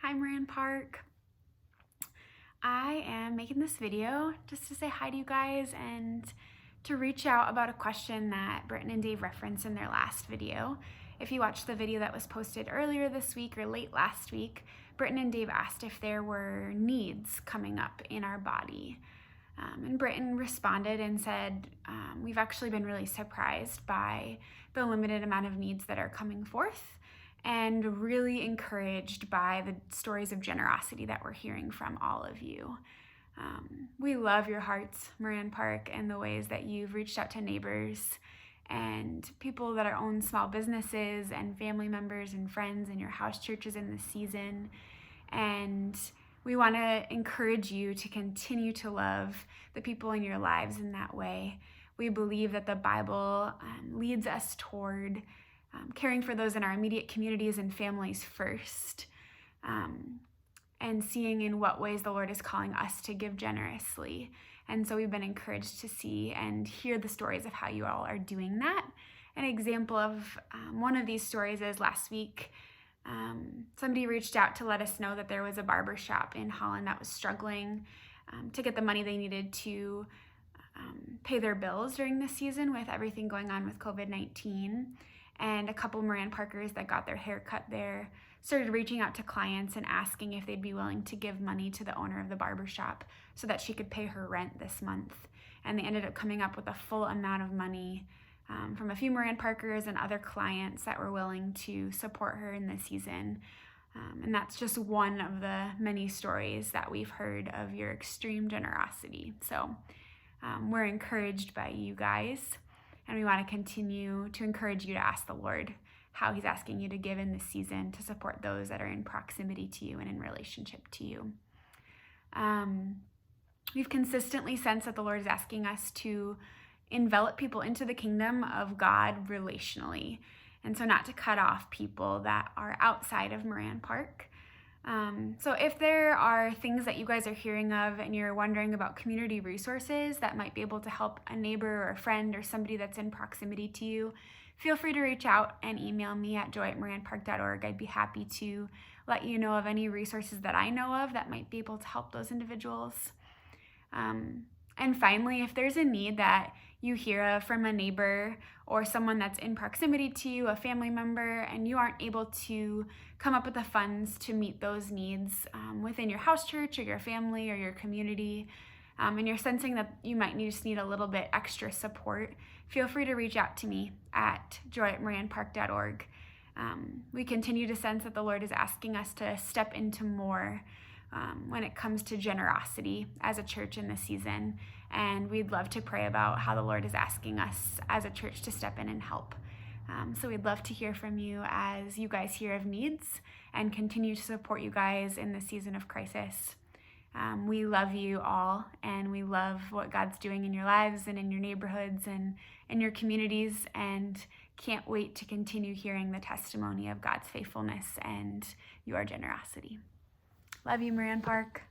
Hi, Moran Park. I am making this video just to say hi to you guys and to reach out about a question that Britton and Dave referenced in their last video. If you watched the video that was posted earlier this week or late last week, Britton and Dave asked if there were needs coming up in our body. And Britton responded and said, we've actually been really surprised by the limited amount of needs that are coming forth, and really encouraged by the stories of generosity that we're hearing from all of you. We love your hearts, Moran Park, and the ways that you've reached out to neighbors and people that own small businesses and family members and friends in your house churches in this season. And we want to encourage you to continue to love the people in your lives in that way. We believe that the Bible leads us toward caring for those in our immediate communities and families first, and seeing in what ways the Lord is calling us to give generously. And so we've been encouraged to see and hear the stories of how you all are doing that. An example of one of these stories is last week, somebody reached out to let us know that there was a barber shop in Holland that was struggling to get the money they needed to pay their bills during this season with everything going on with COVID-19. And a couple Moran Parkers that got their hair cut there started reaching out to clients and asking if they'd be willing to give money to the owner of the barbershop so that she could pay her rent this month. And they ended up coming up with a full amount of money from a few Moran Parkers and other clients that were willing to support her in this season. And that's just one of the many stories that we've heard of your extreme generosity. So we're encouraged by you guys. And we want to continue to encourage you to ask the Lord how He's asking you to give in this season to support those that are in proximity to you and in relationship to you. We've consistently sensed that the Lord is asking us to envelop people into the kingdom of God relationally. And so not to cut off people that are outside of Moran Park. So if there are things that you guys are hearing of and you're wondering about community resources that might be able to help a neighbor or a friend or somebody that's in proximity to you, feel free to reach out and email me at joy@moranpark.org. I'd be happy to let you know of any resources that I know of that might be able to help those individuals. And finally, if there's a need that you hear of from a neighbor or someone that's in proximity to you, a family member, and you aren't able to come up with the funds to meet those needs within your house church or your family or your community, and you're sensing that you might just need a little bit extra support, feel free to reach out to me at joy@moranpark.org. We continue to sense that the Lord is asking us to step into more when it comes to generosity as a church in this season. And we'd love to pray about how the Lord is asking us as a church to step in and help. So we'd love to hear from you as you guys hear of needs and continue to support you guys in this season of crisis. We love you all, and we love what God's doing in your lives and in your neighborhoods and in your communities, and can't wait to continue hearing the testimony of God's faithfulness and your generosity. Love you, Moran Park.